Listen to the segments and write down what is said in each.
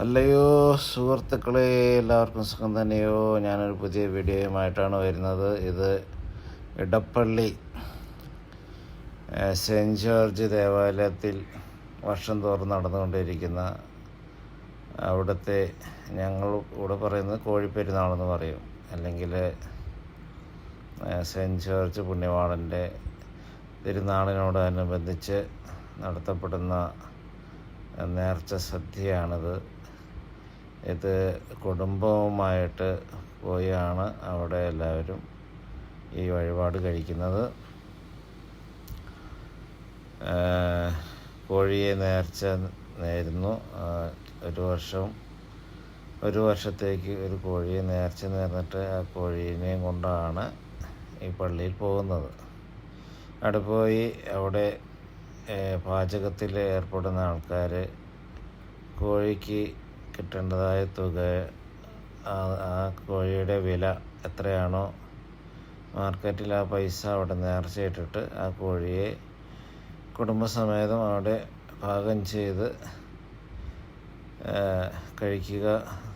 അല്ലയോ സുഹൃത്തുക്കളെ, എല്ലാവർക്കും സുഖം തന്നെയോ? ഞാനൊരു പുതിയ വീഡിയോയുമായിട്ടാണ് വരുന്നത്. ഇത് ഇടപ്പള്ളി സെൻറ്റ് ജോർജ് ദേവാലയത്തിൽ വർഷം തോറും നടന്നുകൊണ്ടിരിക്കുന്ന അവിടുത്തെ, ഞങ്ങൾ ഇവിടെ പറയുന്നത് കോഴിപ്പെരുന്നാളെന്ന് പറയും, അല്ലെങ്കിൽ സെൻറ്റ് ജോർജ് പുണ്യവാളൻ്റെ തിരുനാളിനോടനുബന്ധിച്ച് നടത്തപ്പെടുന്ന നേർച്ച സദ്യയാണിത്. ഇത് കുടുംബവുമായിട്ട് പോയാണ് അവിടെ എല്ലാവരും ഈ വഴിപാട് കഴിക്കുന്നത്. കോഴിയെ നേർച്ച നേരുന്നു. ഒരു വർഷത്തേക്ക് ഒരു കോഴിയെ നേർച്ച നേർന്നിട്ട് ആ കോഴീനെയും കൊണ്ടാണ് ഈ പള്ളിയിൽ പോകുന്നത്. അവിടെ പോയി അവിടെ പാചകത്തിൽ ഏർപ്പെടുന്ന ആൾക്കാർ കോഴിക്ക് കിട്ടേണ്ടതായ തുക, ആ കോഴിയുടെ വില എത്രയാണോ മാർക്കറ്റിൽ, ആ പൈസ അവിടെ നേർച്ചയിട്ടിട്ട് ആ കോഴിയെ കുടുംബസമേതം അവിടെ പാകം ചെയ്ത് കഴിക്കുക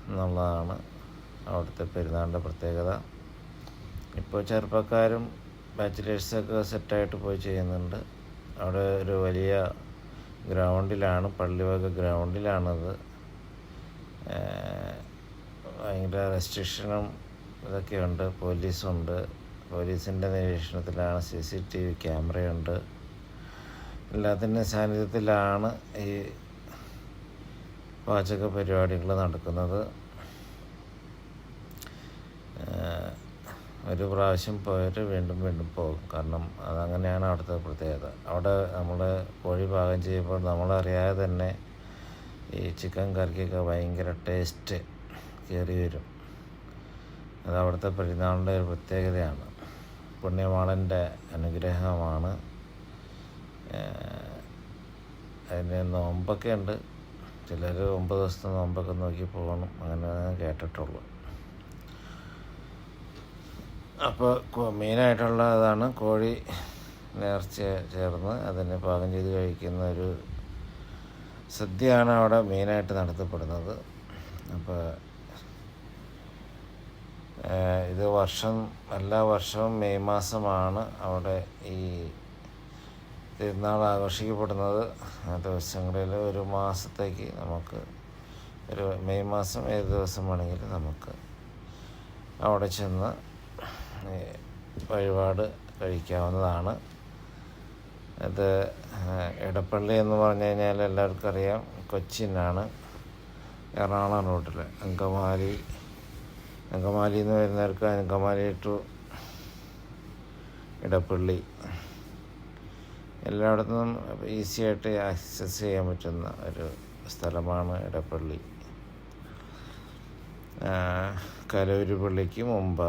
എന്നുള്ളതാണ് അവിടുത്തെ പെരുന്നാളിൻ്റെ പ്രത്യേകത. ഇപ്പോൾ ചെറുപ്പക്കാരും ബാച്ചിലേഴ്സൊക്കെ സെറ്റായിട്ട് പോയി ചെയ്യുന്നുണ്ട്. അവിടെ ഒരു വലിയ ഗ്രൗണ്ടിലാണ്, പള്ളിവക ഗ്രൗണ്ടിലാണത്. ഭയങ്കര റെസ്ട്രിക്ഷനും ഇതൊക്കെയുണ്ട്. പോലീസുണ്ട്. പോലീസിൻ്റെ നിരീക്ഷണത്തിലാണ്. CCTV ക്യാമറയുണ്ട്. എല്ലാത്തിൻ്റെ സാന്നിധ്യത്തിലാണ് ഈ പാചക പരിപാടികൾ നടക്കുന്നത്. ഒരു പ്രാവശ്യം പോയിട്ട് വീണ്ടും വീണ്ടും പോകും. കാരണം അതങ്ങനെയാണ് അവിടുത്തെ പ്രത്യേകത. അവിടെ നമ്മൾ കോഴി പാകം ചെയ്യുമ്പോൾ നമ്മളറിയാതെ തന്നെ ഈ ചിക്കൻ കറിക്കൊക്കെ ഭയങ്കര ടേസ്റ്റ് കയറി വരും. അത് അവിടുത്തെ പെരുന്നാളിൻ്റെ ഒരു പ്രത്യേകതയാണ്. പുണ്യവാളൻ്റെ അനുഗ്രഹമാണ്. അതിന് നോമ്പൊക്കെ ഉണ്ട്. ചിലർ 9 ദിവസത്തെ നോമ്പൊക്കെ നോക്കി പോകണം, അങ്ങനെ കേട്ടിട്ടുള്ളൂ. അപ്പോൾ മെയിനായിട്ടുള്ള അതാണ് കോഴി നേർച്ച ചേർന്ന് അതിനെ പാകം ചെയ്ത് കഴിക്കുന്ന ഒരു സദ്യയാണ് അവിടെ മെയിനായിട്ട് നടത്തപ്പെടുന്നത്. അപ്പോൾ ഇത് എല്ലാ വർഷവും മെയ് മാസമാണ് അവിടെ ഈ തിരുനാൾ ആഘോഷിക്കപ്പെടുന്നത്. ആ ദിവസങ്ങളിൽ ഒരു മാസത്തേക്ക് നമുക്ക് മെയ് മാസം ഏത് ദിവസം വേണമെങ്കിലും നമുക്ക് അവിടെ ചെന്ന് വഴിപാട് കഴിക്കാവുന്നതാണ്. ഇത് ഇടപ്പള്ളി എന്ന് പറഞ്ഞു കഴിഞ്ഞാൽ എല്ലാവർക്കും അറിയാം, കൊച്ചിനാണ്, എറണാകുളം റൂട്ടിൽ. അങ്കമാലി എന്ന് വരുന്നവർക്ക് അങ്കമാലി ടു ഇടപ്പള്ളി എല്ലായിടത്തും ഈസിയായിട്ട് ആക്സസ് ചെയ്യാൻ പറ്റുന്ന ഒരു സ്ഥലമാണ് ഇടപ്പള്ളി. കലൂര് പള്ളിക്ക് മുമ്പ്